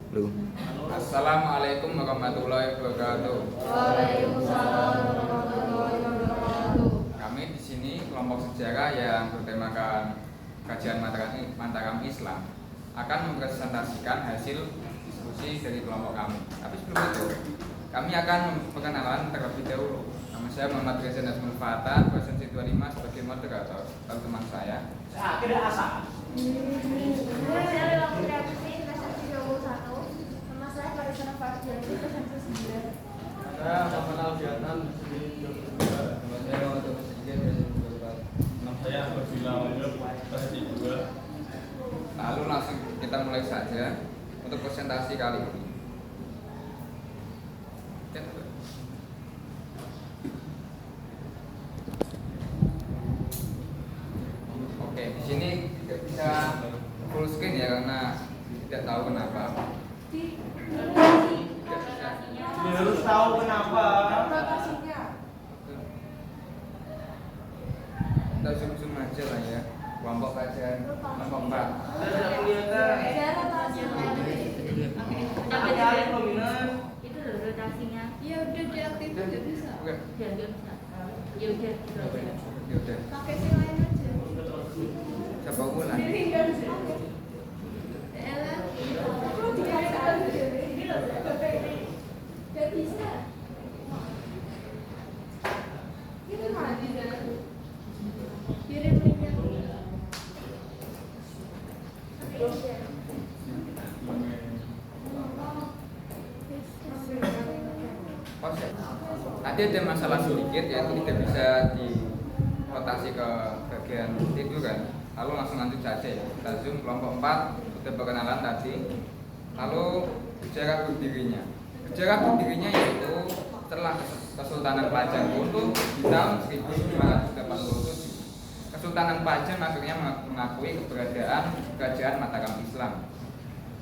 Lu. Assalamualaikum warahmatullahi wabarakatuh. Waalaikumsalam warahmatullahi wabarakatuh. Kami di sini kelompok sejarah yang bertemakan kajian Mataram Islam akan mempresentasikan hasil diskusi dari kelompok kami. Tapi sebelum itu, kami akan memperkenalkan terlebih dahulu. Nama saya Muhammad Reza Nazmul Fatah, dosen Siswa 5 sebagai moderator. Lalu teman saya. Saya adalah Putri Aksini, kelas 31. Nama saya Parisana Farjani, kelas 9. Saya Muhammad Alfiatan di Jogja. Nama saya Muhammad Presiden, dosen Siswa 4. Nama saya Berbila Wajib, kelas 2. Lalu langsung kita mulai saja untuk presentasi kali ini. Oke, di sini tidak bisa full screen ya karena tidak tahu kenapa. Dia harus tahu kenapa. Kita zoom aja lah ya. Kelompok kajian kelompok 4. Saya kelihatan. Ada prominent. Itu loh rotasinya. Ya udah diaktifin nggak bisa. Oke. Ya udah bisa. Ya udah gitu aja. Ya udah. Pakai si lain aja. Coba ulang. Diri kan. Ella, perlu diaktifkan diri. Nggak bisa. Itu mati dan kirim linknya. Oke. Tadi ada masalah sedikit yaitu tidak bisa dirotasi ke bagian itu kan. Lalu langsung lanjut saja ya. Kita zoom kelompok 4 sudah perkenalan tadi. Lalu sejarah berdirinya. Sejarah berdirinya yaitu setelah Kesultanan Pajang runtuh di tahun 1587. Kesultanan Pajang akhirnya mengakui keberadaan Kerajaan Mataram Islam.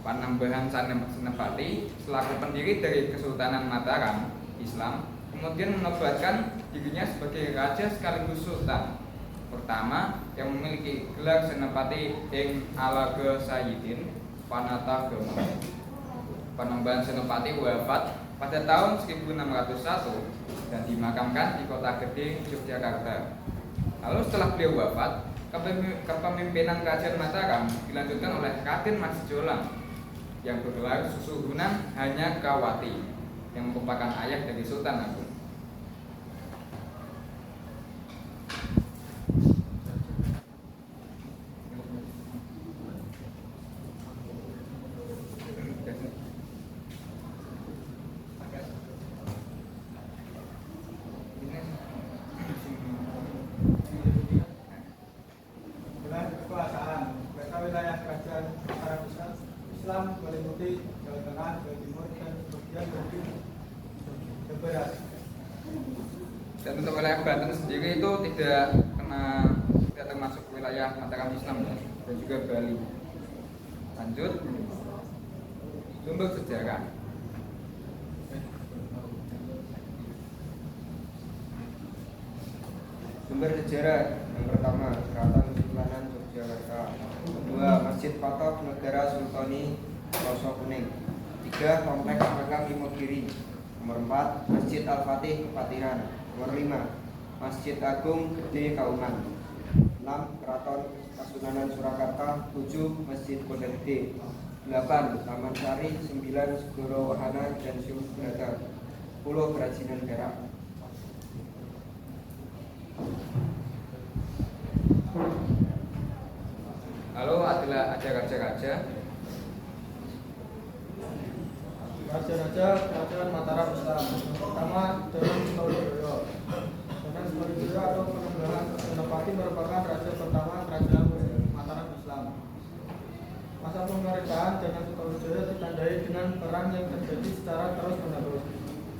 Panembahan Senapati selaku pendiri dari Kesultanan Mataram Islam kemudian menobatkan dirinya sebagai raja sekaligus sultan pertama yang memiliki gelar Senapati ing Alaga Sayyidin Panatagama. Panembahan Senapati wafat pada tahun 1601 dan dimakamkan di Kota Gede, Yogyakarta. Lalu setelah beliau wafat, kepemimpinan Kerajaan Mataram dilanjutkan oleh Raden Mas Jolang yang bergelar Susuhunan Hanyakawati yang merupakan ayah dari Sultan Agung. Wilayah kekuasaan. Mereka wilayah kerajaan Mataram Islam meliputi Jawa Tengah, Jawa Timur, dan sebagian dari Jawa Barat. Dan untuk wilayah Banten sendiri itu tidak termasuk wilayah Mataram Islam ya, dan juga Bali. Lanjut, sumber sejarah. Sumber sejarah yang pertama, Keraton Kesultanan Yogyakarta. Kedua, Masjid Patok Negara Sultani Roso Kuning. Tiga, Kompleks Makam Imogiri. Nomor 4, Masjid Al-Fatih Kepatiran. Nomor 5, Masjid Agung Gede Kauman. 6, Keraton Kasunanan Surakarta. 7, Masjid Pondok Gede. 8, Taman Sari. 9, Segoro Wahana dan Syubrata. 10, Kerajinan Perak. Lalu adalah ada raja-raja. Raja-raja kerajaan Mataram Islam. Pertama, Dalam Sutojoyo. Dalam Sutojoyo atau Panembahan Senapati merupakan raja pertama kerajaan Mataram Islam. Masa pemerintahan Dalam Sutojoyo ditandai dengan perang yang terjadi secara terus-menerus.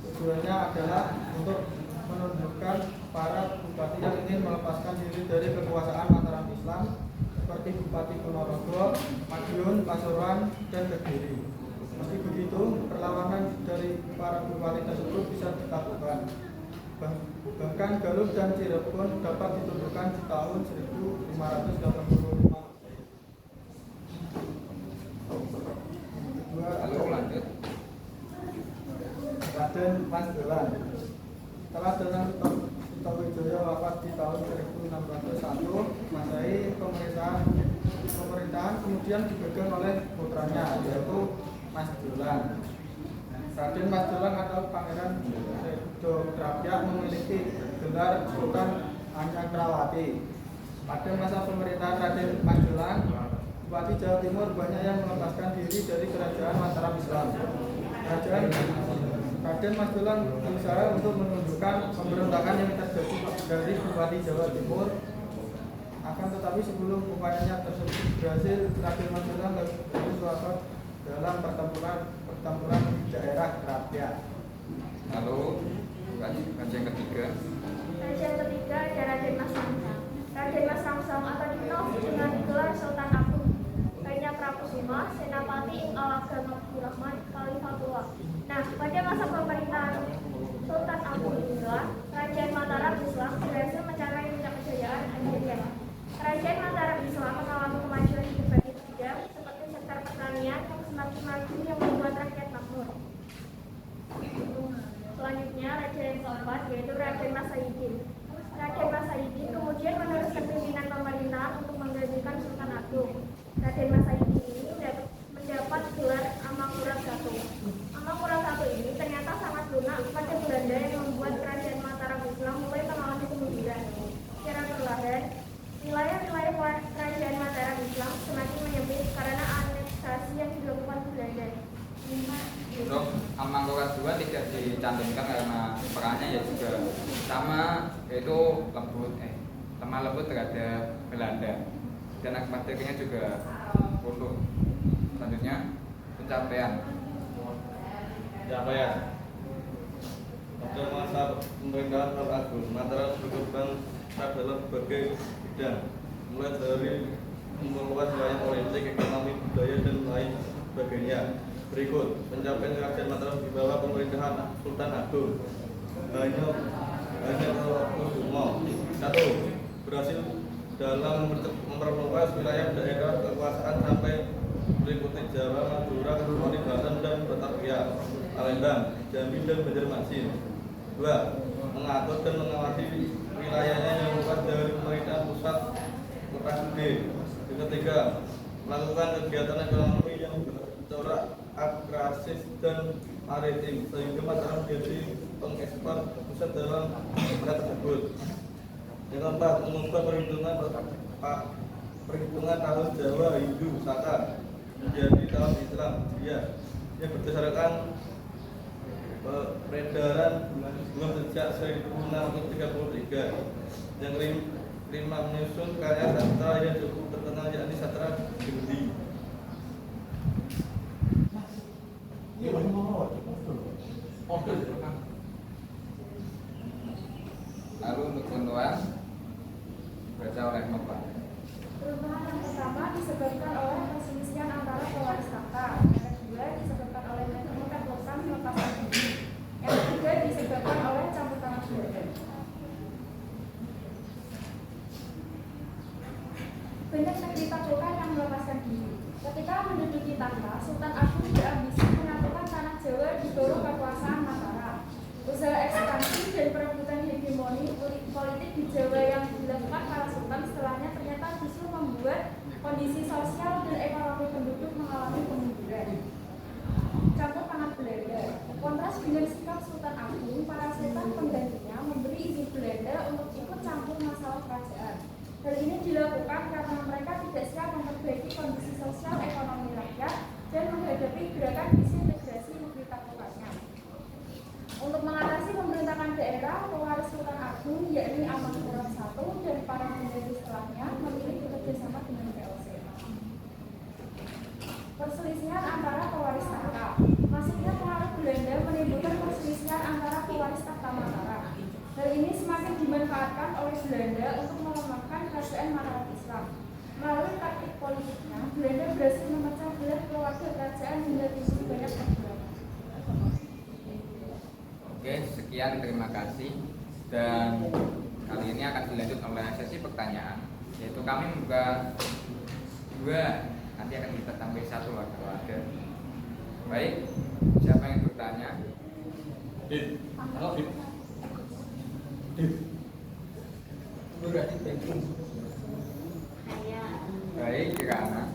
Tujuannya adalah untuk menundukkan para bupati yang ingin melepaskan diri dari kekuasaan Mataram Islam seperti Bupati Ponorogo, Madiun, Pasuruan, dan Kediri. Meski begitu, perlawanan dari para bupati tersebut bisa dilakukan. Bahkan Galuh dan Cirebon dapat ditundukkan di tahun 1585. Kedua, Lalu Raden Mas Dolan. Setelah Dolan Sutowijoyo wafat di tahun 1601, Masehi, pemerintahan kemudian dipegang oleh putranya, yaitu Mas Dolan. Raden Mas Dolan atau Pangeran Sedograpya memiliki gelar Sultan Anyagrawati. Pada masa pemerintahan Raden Mas Dolan, Bupati Jawa Timur banyak yang melepaskan diri dari kerajaan Mataram Islam. Raden Mas Dolan berusaha untuk menundukkan pemberontakan yang terjadi dari Bupati Jawa Timur. Akan tetapi sebelum upayanya tersebut berhasil, Raden Mas Dolan harus wafat dalam pertempuran daerah Krapia. Lalu kajian ketiga. Kajian ketiga ada Raden Mas Samsam. Raden Mas Samsam atau dikenal dengan gelar Sultan Agung, Raja Prakusuma, Senapati ing Alaga Abdurrahman Khalifatullah. Nah, pada masa pemerintahan Sultan Agung inilah Kerajaan Mataram Islam berhasil mencapai puncak kejayaan akhirnya. Kerajaan Mataram Islam mengalami kemajuan di berbagai bidang seperti sektor pertanian yang semakin maju yang membuat rakyat makmur. Selanjutnya raja yang keempat yaitu Raden Mas Saidin. Raden Mas Saidin kemudian meneruskan pimpinan pemerintahan untuk menggantikan Sultan Agung. Raden Mas Saidin ini mendapat gelar Amakura I. Amakura I ini ternyata sangat lunak pada Belanda yang membuat kerajaan Mataram Islam mulai mengalami kemunduran. Secara perlahan, wilayah-wilayah kerajaan Mataram Islam semakin menyempit karena aneksasi yang dilakukan Belanda. Untuk Amangkurat II tidak dicantumkan karena perannya ya juga sama, yaitu lemah lembut terhadap Belanda dan akibatnya juga runtuh. Selanjutnya pencapaian. Pada masa pemerintahan Sultan Agung, Mataram berkembang dalam berbagai bidang, mulai dari memperluas wilayah politik, ekonomi, budaya, dan lain sebagainya. Berikut pencapaian kerajaan Mataram di bawah pemerintahan Sultan Agung. Hanya Kusumo. 1. Berhasil dalam memperluas wilayah daerah kekuasaan sampai meliputi Jawa, Madura, Kalimantan, Banten, dan Batavia, Palembang, Jambi, dan Banjarmasin. 2. Mengatur dan mengawasi wilayahnya yang luas dari pemerintahan pusat kota gede. Yang ketiga, melakukan kegiatan ekonomi yang bercorak agresif dan maritim sehingga Mataram menjadi pengekspor pusat dalam wilayah tersebut. Yang keempat, mengubah perhitungan tahun Jawa Hindu Saka menjadi tahun Islam Hijriah yang berdasarkan peredaran bulan sejak 1633. Yang kelima, menyusun karya sastra yang cukup terkenal yakni sastra Gindi. Lalu untuk ketentuan baca oleh Nova. Perubahan yang pertama disebabkan oleh perselisihan antara pewaris tahta. Yang kedua disebabkan oleh menemukan lokal melepaskan diri. Yang ketiga disebabkan oleh campur tangan Belanda. Banyak negeri taklukan yang melepaskan diri. Ketika menduduki tahta, Sultan Agung berambisi menaklukkan tanah Jawa di bawah kekuasaan Mataram. Usaha ekspansi dan perebutan hegemoni politik di Jawa yang dilakukan para sultan setelahnya ternyata justru membuat kondisi sosial dan ekonomi penduduk mengalami kemunduran. Campur tangan Belanda. Kontras dengan sikap Sultan Agung, para sultan penggantinya memberi izin Belanda untuk ikut campur masalah kerajaan. Hal ini dilakukan karena mereka tidak siap memperbaiki kondisi sosial ekonomi rakyat dan menghadapi gerakan disintegrasi negeri taklukannya. Untuk mengatasi pemberontakan daerah, pewaris Sultan Agung yakni Amangkurat I dan para pengganti setelahnya memilih bekerjasama dengan VOC. Perselisihan antara pewaris tahta. Masuknya pengaruh Belanda menimbulkan perselisihan antara pewaris tahta Mataram. Hal ini semakin dimanfaatkan oleh Belanda untuk melemahkan kerajaan Mataram Islam. Melalui taktik politiknya, Belanda berhasil memecah belah keluarga kerajaan hingga timbul banyak perjuangan. Oke, sekian, terima kasih. Dan kali ini akan dilanjut oleh sesi pertanyaan, yaitu kami membuka 2, nanti akan kita tambah 1 lah kalau ada. Baik, siapa yang bertanya? Dit. Halo, Dit. Berarti banking. Saya. Baik, Kirana.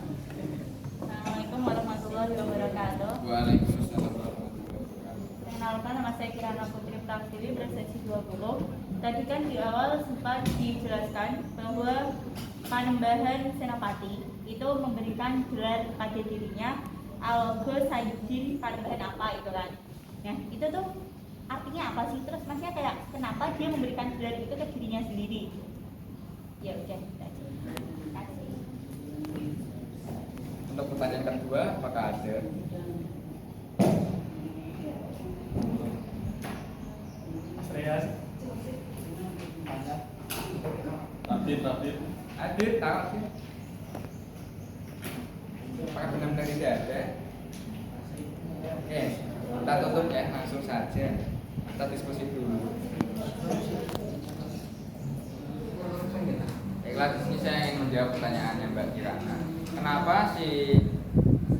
Assalamualaikum warahmatullahi wabarakatuh. Waalaikumsalam warahmatullahi wabarakatuh. Perkenalkan, nama saya Kirana Putri Praktili berseksi 20. Tadi kan di awal sempat dijelaskan bahwa Panembahan Senopati itu memberikan gelar pada dirinya Algo Saidin Panembahan apa itu kan. Nah itu tuh artinya apa sih? Terus maksudnya kayak kenapa dia memberikan gelar itu ke dirinya sendiri? Ya udah, itu aja. Terima kasih. Untuk pertanyaan kedua, apakah ada? Mas Reyas. Tabib. Adit, tahu sih. Apakah benar-benar tidak ada? Oke, kita tutup ya, langsung saja. Kita diskusi dulu. Baiklah, di sini saya ingin menjawab pertanyaannya Mbak Kirana. Kenapa si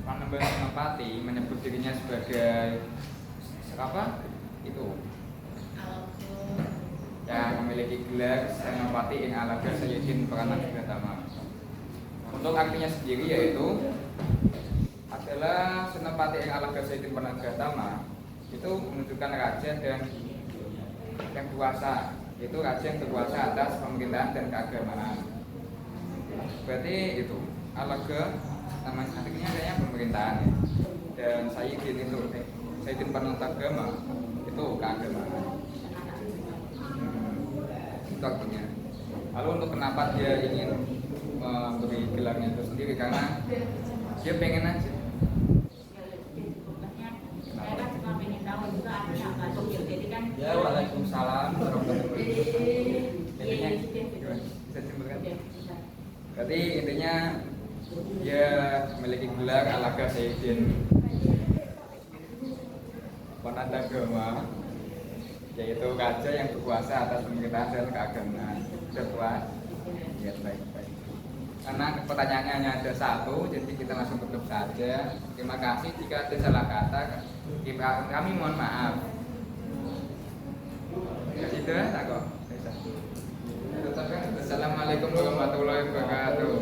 Panembahan Senopati menyebut dirinya sebagai apa? Itu yang memiliki gelar Senopati ing Alaga Sayyidin Pranagratama. Untuk artinya sendiri yaitu adalah Senopati ing Alaga Sayyidin Pranagratama itu menunjukkan raja dan yang kuasa, itu raja yang berkuasa atas pemerintahan dan keagamaan. Berarti itu Alaga namanya artinya kayaknya pemerintahan ya. Dan Sayyidin itu Sayyidin Pranagratama itu keagamaan. Itu artinya. Lalu untuk kenapa dia ingin memberi gelarnya itu sendiri, karena dia pengen aja. Saya kan cuma pengen tahu juga artinya apa tuh. Jadi kan Ya, waalaikumsalam warahmatullahi wabarakatuh. Intinya gimana? Bisa simpulkan? Berarti intinya dia memiliki gelar Alaga Sayyidin Pranagratama, yaitu raja yang berkuasa atas pemerintahan dan keagamaan. Sudah puas? Ya, baik. Karena pertanyaannya hanya ada satu, jadi kita langsung tutup saja. Terima kasih jika ada salah kata, kami mohon maaf. Ya sudah, tak kok. Assalamualaikum warahmatullahi wabarakatuh.